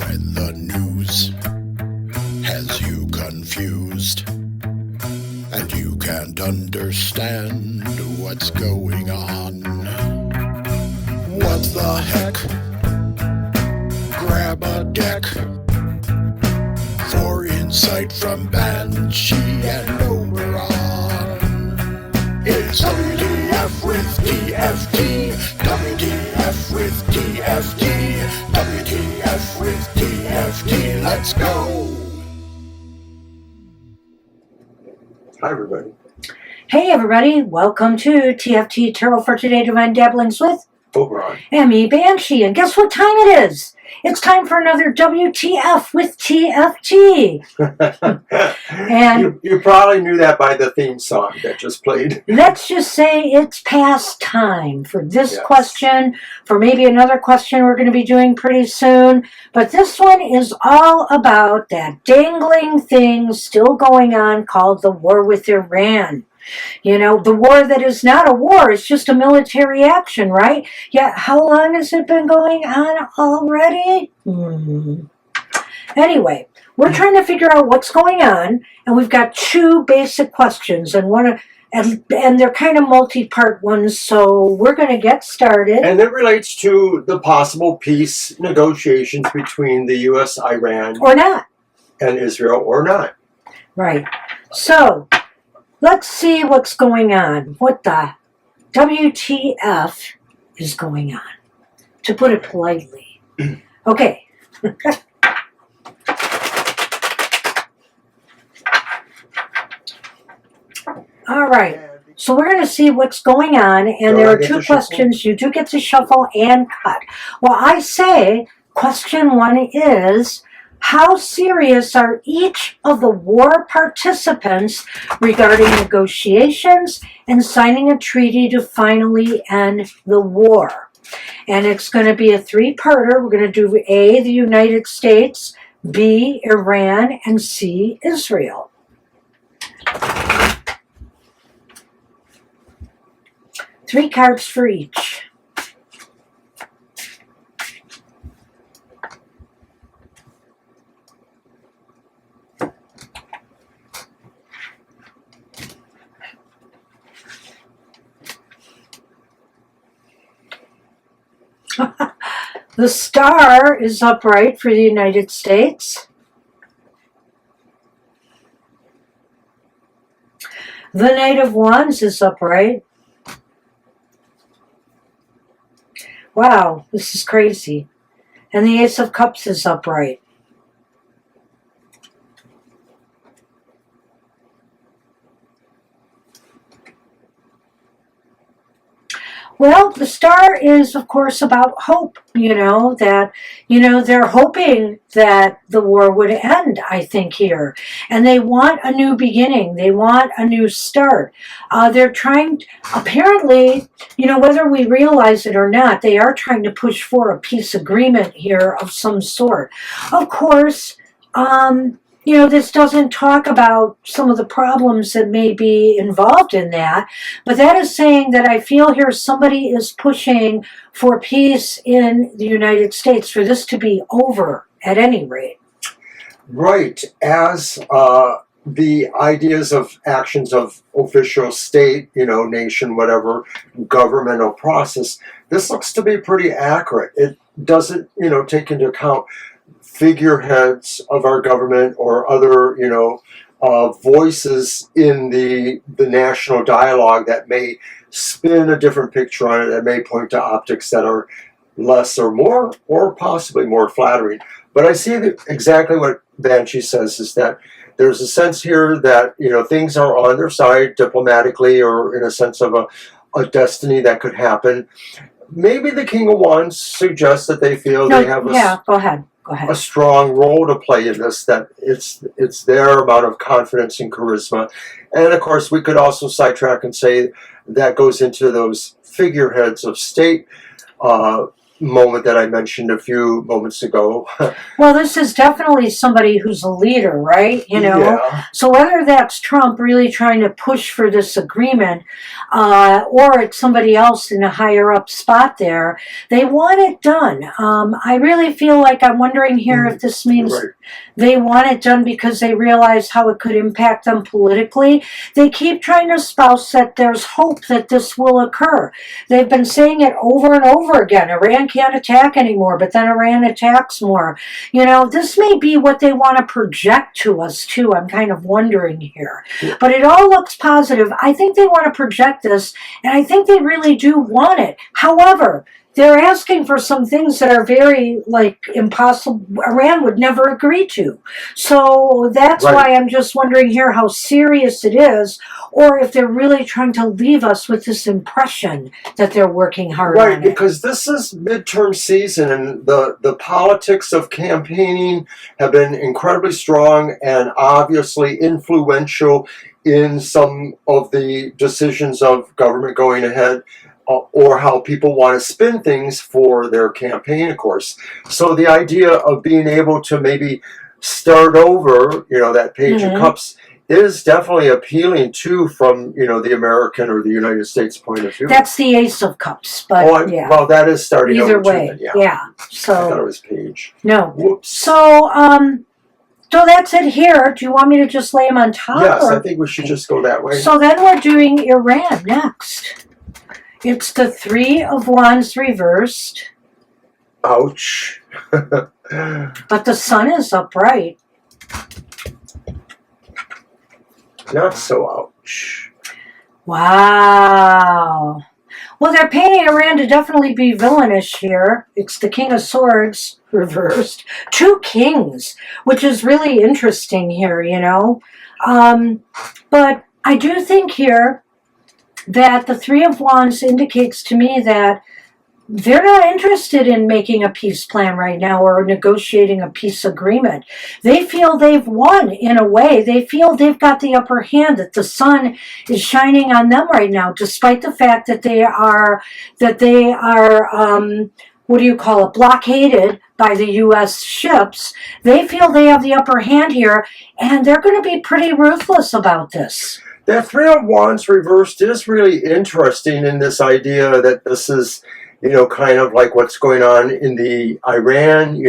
when the news has you confused and you can't understand what's going on. What the heck? Grab a deck for insight from Banshee and Oberon. It's WTF with TFT, WTF with TFT, WTF with TFT, let's go! Hi everybody. Hey everybody, welcome to TFT Tarot for Today Divine Dabblings with Oberon. and me, Banshee. And guess what time it is? It's time for another WTF with TFT. And you probably knew that by the theme song that just played. let's just say it's past time for this Yes. question, for maybe another question we're going to be doing pretty soon. But this one is all about that dangling thing still going on called the war with Iran. You know, the war that is not a war, it's just a military action, right? Yeah, how long has it been going on already? Anyway, we're trying to figure out what's going on, and we've got two basic questions, and they're kind of multi-part ones, so we're going to get started. And it relates to the possible peace negotiations between the U.S., Iran, Or not. and Israel, or not. Right. So, let's see what's going on. What the WTF is going on, to put it politely. Okay. All right. So we're going to see what's going on, and there are two questions. You do get to shuffle and cut. Well, I say question one is, how serious are each of the war participants regarding negotiations and signing a treaty to finally end the war? And it's going to be a three-parter. We're going to do A, the United States, B, Iran, and C, Israel. Three cards for each. The star is upright for the United States. The Knight of Wands is upright. Wow, this is crazy. And the Ace of Cups is upright. Well, the star is, of course, about hope, that, they're hoping that the war would end, I think, here. And they want a new beginning. They want a new start. They're trying, apparently, whether we realize it or not, they are trying to push for a peace agreement here of some sort. Of course, this doesn't talk about some of the problems that may be involved in that, but that is saying that I feel here somebody is pushing for peace in the United States, for this to be over at any rate. Right. As the ideas of actions of official state, nation, whatever, governmental process, this looks to be pretty accurate. It doesn't, take into account figureheads of our government or other, voices in the national dialogue that may spin a different picture on it, that may point to optics that are less or more, or possibly more flattering. But I see that exactly what Banshee says is that there's a sense here that, things are on their side diplomatically, or in a sense of a destiny that could happen. Maybe the King of Wands suggests that they feel they have Go ahead. a strong role to play in this, that it's their amount of confidence and charisma. And of course, we could also sidetrack and say that goes into those figureheads of state moment that I mentioned a few moments ago. Well, this is definitely somebody who's a leader, right? You know, Yeah. so whether that's Trump really trying to push for this agreement, or it's somebody else in a higher up spot there, they want it done. I really feel like I'm wondering here if this means Right. they want it done because they realize how it could impact them politically. They keep trying to espouse that there's hope that this will occur. They've been saying it over and over again. Iran can't attack anymore, but then Iran attacks more. You know, this may be what they want to project to us, too. I'm kind of wondering here. But it all looks positive. I think they want to project this, and I think they really do want it. However, they're asking for some things that are very, like, impossible. Iran would never agree to. So that's Right. why I'm just wondering here how serious it is, or if they're really trying to leave us with this impression that they're working hard Right, on it. because this is midterm season, and the politics of campaigning have been incredibly strong and obviously influential in some of the decisions of government going ahead, or how people want to spin things for their campaign, of course. So the idea of being able to maybe start over, that Page of Cups, is definitely appealing too from, the American or the United States point of view. That's the Ace of Cups, but yeah. Well, that is starting Either over too, way, then, yeah. yeah. I So thought it was Page. no. Whoops. So that's it here. Do you want me to just lay them on top? Yes, or? I think we should just go that way. So then we're doing Iran next. It's the Three of Wands reversed, Ouch. but the sun is upright. Not so ouch. Wow. Well, they're painting Iran to definitely be villainous here. It's the King of Swords reversed. Two kings, which is really interesting here, But I do think here that the Three of Wands indicates to me that they're not interested in making a peace plan right now or negotiating a peace agreement. They feel they've won in a way. They feel they've got the upper hand, that the sun is shining on them right now, despite the fact that they are blockaded by the U.S. ships. They feel they have the upper hand here, and they're going to be pretty ruthless about this. That Three of Wands reversed is really interesting in this idea that this is, kind of like what's going on in the Iran,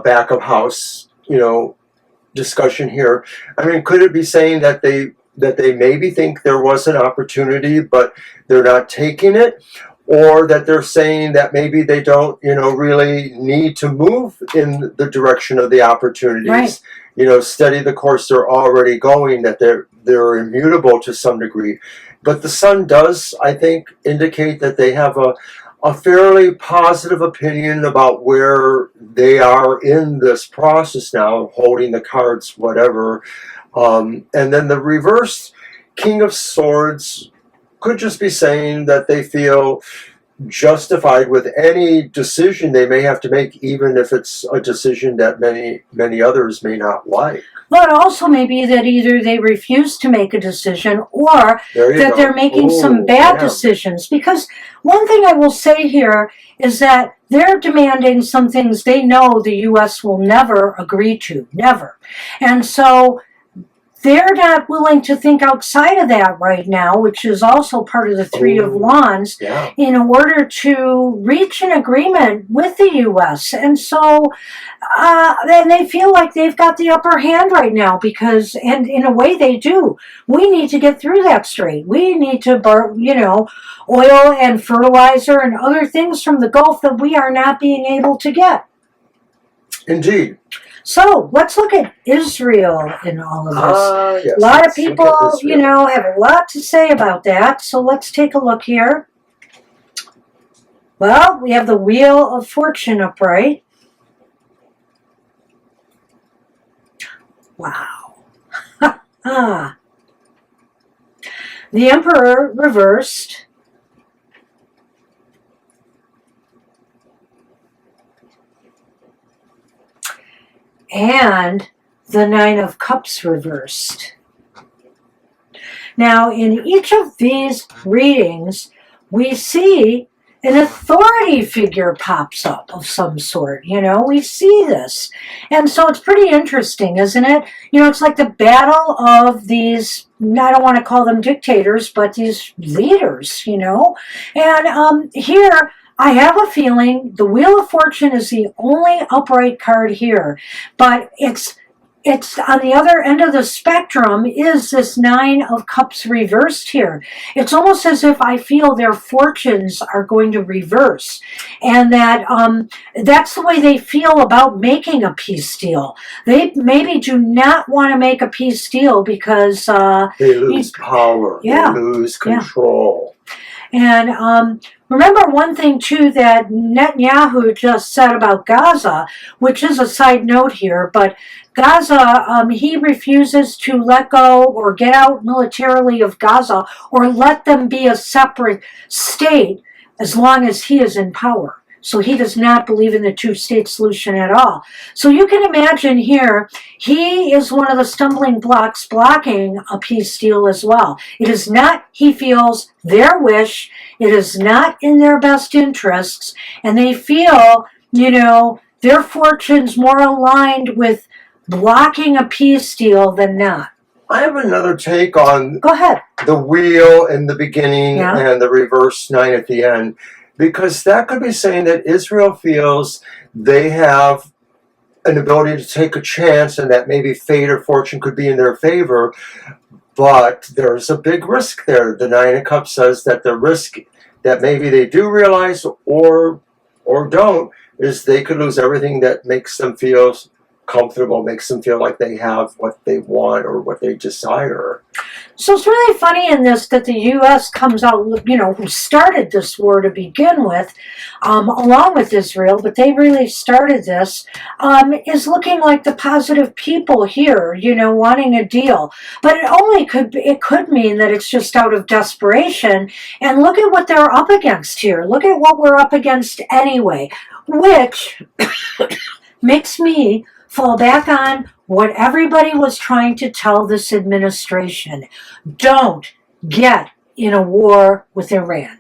back of house, discussion here. I mean, could it be saying that they maybe think there was an opportunity, but they're not taking it? Or that they're saying that maybe they don't, really need to move in the direction of the opportunities, right. Steady the course they're already going, that they're immutable to some degree. But the sun does, I think, indicate that they have a fairly positive opinion about where they are in this process now, holding the cards, whatever. And then the reversed King of Swords could just be saying that they feel justified with any decision they may have to make, even if it's a decision that many others may not like. Well, it also may be that either they refuse to make a decision or that they're making some bad decisions. Because one thing I will say here is that they're demanding some things they know the U.S. will never agree to. Never. And so they're not willing to think outside of that right now, which is also part of the Three of Wands, in order to reach an agreement with the U.S. And so then they feel like they've got the upper hand right now because, and in a way they do. We need to get through that strait. We need to, oil and fertilizer and other things from the Gulf that we are not being able to get. Indeed. So let's look at Israel in all of this. Yes, a lot of people, have a lot to say about that. So let's take a look here. Well, we have the Wheel of Fortune upright. Wow. The Emperor reversed. And the Nine of Cups reversed. Now, in each of these readings, we see an authority figure pops up of some sort. We see this. And so it's pretty interesting, isn't it? It's like the battle of these, I don't want to call them dictators, but these leaders, And here, I have a feeling the Wheel of Fortune is the only upright card here, but it's on the other end of the spectrum is this Nine of Cups reversed here. It's almost as if I feel their fortunes are going to reverse, and that that's the way they feel about making a peace deal. They maybe do not want to make a peace deal because they lose power, they lose control. And remember one thing, too, that Netanyahu just said about Gaza, which is a side note here, but Gaza, he refuses to let go or get out militarily of Gaza or let them be a separate state as long as he is in power. So he does not believe in the two-state solution at all. So you can imagine here, he is one of the stumbling blocks blocking a peace deal as well. It is not, he feels, their wish. It is not in their best interests. And they feel, their fortunes more aligned with blocking a peace deal than not. I have another take on Go ahead. The wheel in the beginning and the reverse 9 at the end. Because that could be saying that Israel feels they have an ability to take a chance and that maybe fate or fortune could be in their favor, but there's a big risk there. The Nine of Cups says that the risk that maybe they do realize or don't is they could lose everything that makes them feel comfortable, makes them feel like they have what they want or what they desire. So it's really funny in this that the U.S. comes out, who started this war to begin with, along with Israel, but they really started this, is looking like the positive people here, wanting a deal. But it could mean that it's just out of desperation. And look at what they're up against here. Look at what we're up against anyway, which makes me fall back on what everybody was trying to tell this administration. Don't get in a war with Iran.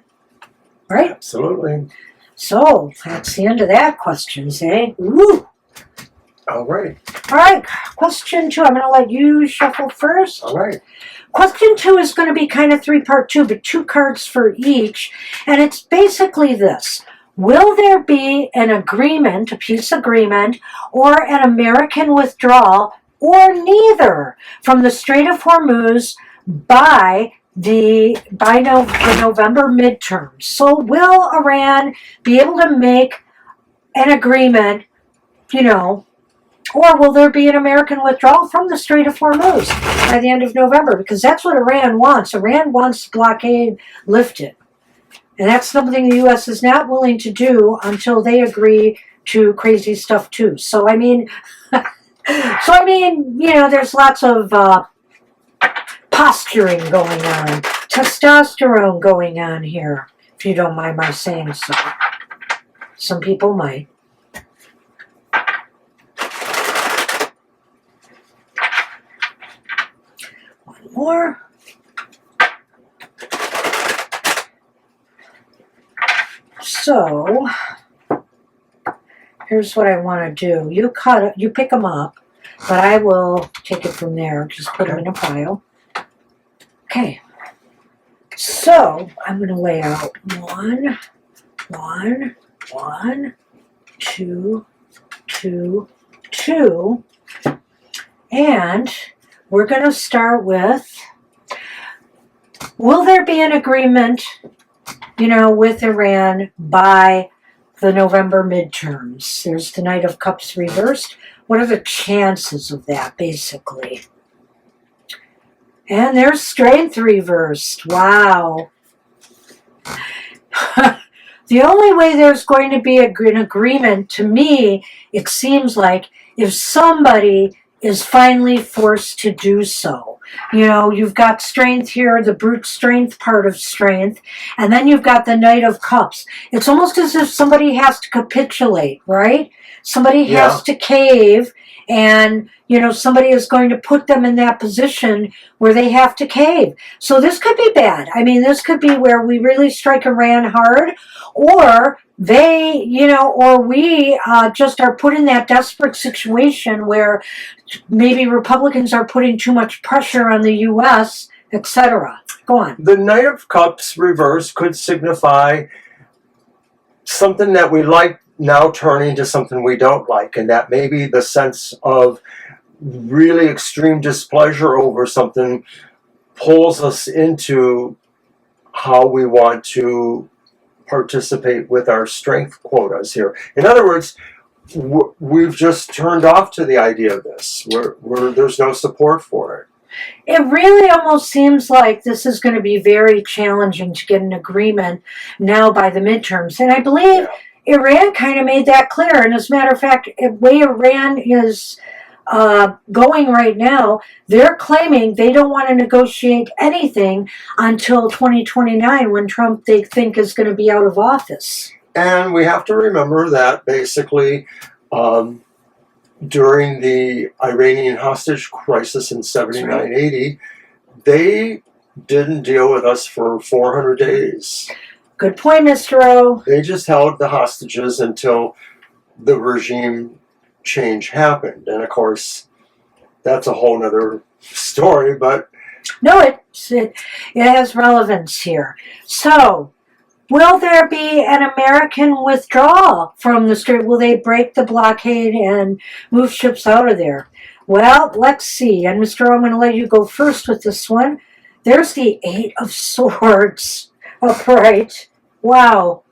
Right? Absolutely. So, that's the end of that questions, eh? Woo! All right. All right, question 2. I'm going to let you shuffle first. All right. Question 2 is going to be kind of 3-part 2, but 2 cards for each. And it's basically this. Will there be an agreement, a peace agreement, or an American withdrawal, or neither, from the Strait of Hormuz by the November midterms? So will Iran be able to make an agreement, or will there be an American withdrawal from the Strait of Hormuz by the end of November? Because that's what Iran wants. Iran wants the blockade lifted. And that's something the U.S. is not willing to do until they agree to crazy stuff too. So I mean, there's lots of posturing going on, testosterone going on here, if you don't mind my saying so. Some people might. One more. So, here's what I want to do. You pick them up, but I will take it from there. Just put them in a pile. Okay. So, I'm going to lay out 1, 2, 2, 2. And we're going to start with, will there be an agreement with Iran by the November midterms? There's the Knight of Cups reversed. What are the chances of that, basically? And there's Strength reversed. Wow. The only way there's going to be an agreement, to me, it seems like, if somebody is finally forced to do so. You've got Strength here, the brute strength part of Strength, and then you've got the Knight of Cups. It's almost as if somebody has to capitulate, right? Somebody has to cave And, somebody is going to put them in that position where they have to cave. So this could be bad. I mean, this could be where we really strike Iran hard, or they, or we just are put in that desperate situation where maybe Republicans are putting too much pressure on the U.S., etc. Go on. The Knight of Cups reverse could signify something that we like now turning to something we don't like, and that maybe the sense of really extreme displeasure over something pulls us into how we want to participate with our strength quotas here. In other words, we've just turned off to the idea of this. There's no support for it. It really almost seems like this is going to be very challenging to get an agreement now by the midterms. And I believe Iran kind of made that clear. And as a matter of fact, the way Iran is going right now, they're claiming they don't want to negotiate anything until 2029, when Trump, they think, is going to be out of office. And we have to remember that basically during the Iranian hostage crisis in 79-80, they didn't deal with us for 400 days. Good point, Mr. O. They just held the hostages until the regime change happened. And of course, that's a whole nother story, but... No, it has relevance here. So, will there be an American withdrawal from the Strait? Will they break the blockade and move ships out of there? Well, let's see. And Mr. O, I'm going to let you go first with this one. There's the Eight of Swords. Upright. Wow.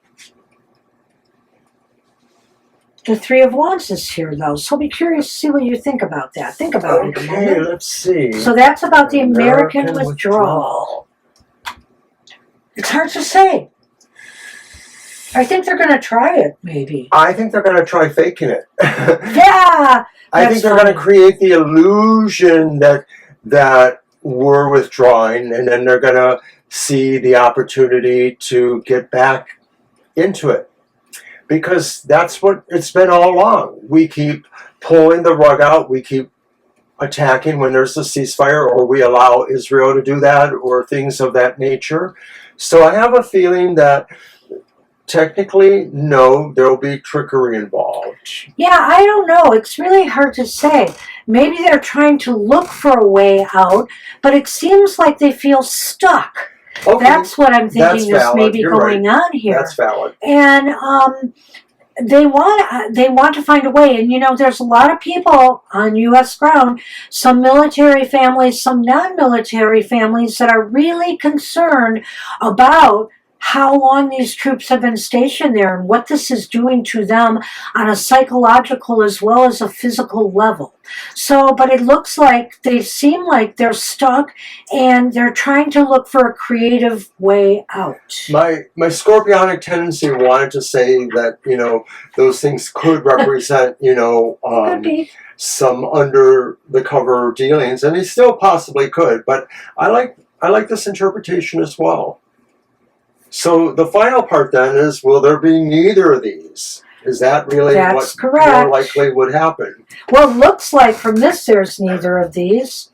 The Three of Wands is here, though, so I'll be curious to see what you think about that. Think about it a moment. Okay, let's see. So that's about the American withdrawal. It's hard to say. I think they're going to try it, maybe. I think they're going to try faking it. Yeah! I think they're going to create the illusion that we're withdrawing, and then they're going to see the opportunity to get back into it. Because that's what it's been all along. We keep pulling the rug out. We keep attacking when there's a ceasefire, or we allow Israel to do that, or things of that nature. So I have a feeling that technically, no, there will be trickery involved. Yeah, I don't know. It's really hard to say. Maybe they're trying to look for a way out, but it seems like they feel stuck. Okay. That's what I'm thinking is maybe going on here. That's valid. And they want to find a way. And there's a lot of people on U.S. ground, some military families, some non-military families, that are really concerned about how long these troops have been stationed there and what this is doing to them on a psychological as well as a physical level. So, but it looks like they seem like they're stuck and they're trying to look for a creative way out. My scorpionic tendency wanted to say that, those things could represent, Could be. some under the cover dealings, and they still possibly could, but I like this interpretation as well. So the final part then is, will there be neither of these? Is that really what more likely would happen? Well, it looks like from this there's neither of these.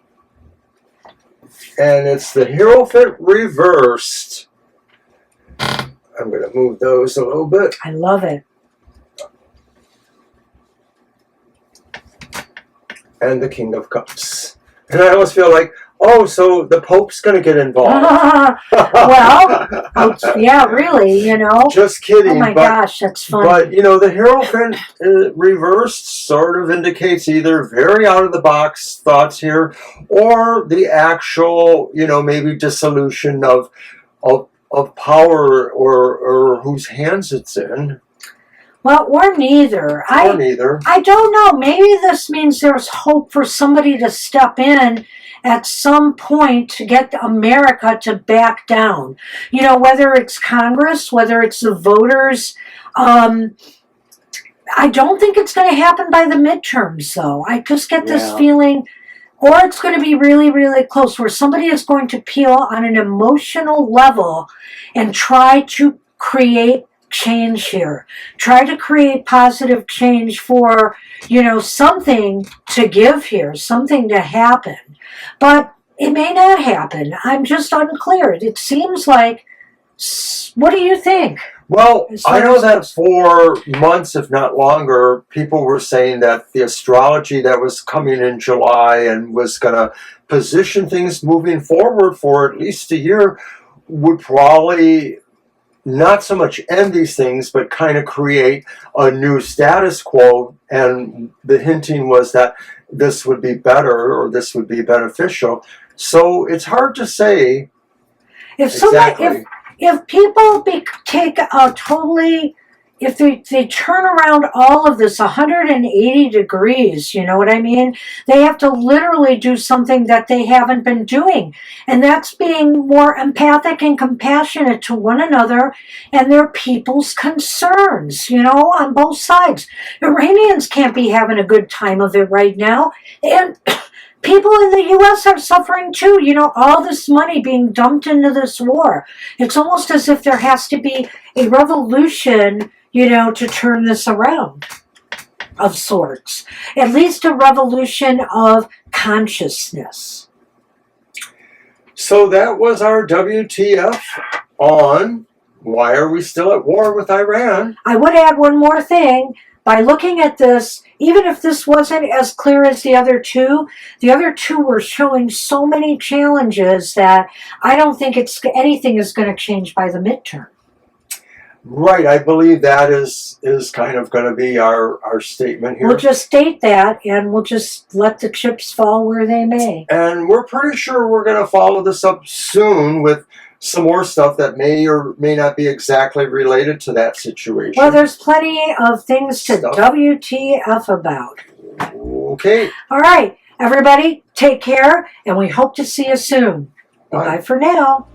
And it's the Hierophant reversed. I'm going to move those a little bit. I love it. And the King of Cups. And I almost feel like, oh, so the Pope's going to get involved. Well, yeah, really, Just kidding. Oh my gosh, that's funny. But, the Hierophant reversed sort of indicates either very out-of-the-box thoughts here, or the actual, maybe dissolution of power or whose hands it's in. Well, or neither. Neither. I don't know. Maybe this means there's hope for somebody to step in at some point to get America to back down. Whether it's Congress, whether it's the voters. I don't think it's going to happen by the midterms, though. I just get this feeling, or it's going to be really, really close, where somebody is going to peel on an emotional level and try to create change here. Try to create positive change for, something to give here, something to happen. But it may not happen. I'm just unclear. It seems like, what do you think? Well, I know that for months, if not longer, people were saying that the astrology that was coming in July and was going to position things moving forward for at least a year would probably not so much end these things, but kind of create a new status quo. And the hinting was that this would be better or this would be beneficial. So it's hard to say exactly. If people take a totally, if they turn around all of this 180 degrees, you know what I mean? They have to literally do something that they haven't been doing. And that's being more empathic and compassionate to one another and their people's concerns, on both sides. Iranians can't be having a good time of it right now. And people in the U.S. are suffering too. All this money being dumped into this war. It's almost as if there has to be a revolution, to turn this around, of sorts. At least a revolution of consciousness. So that was our WTF on why are we still at war with Iran? I would add one more thing. By looking at this, even if this wasn't as clear as the other two were showing so many challenges that I don't think anything is going to change by the midterm. Right, I believe that is kind of going to be our statement here. We'll just state that, and we'll just let the chips fall where they may. And we're pretty sure we're going to follow this up soon with some more stuff that may or may not be exactly related to that situation. Well, there's plenty of things to WTF about. Okay. All right, everybody, take care, and we hope to see you soon. Bye for now.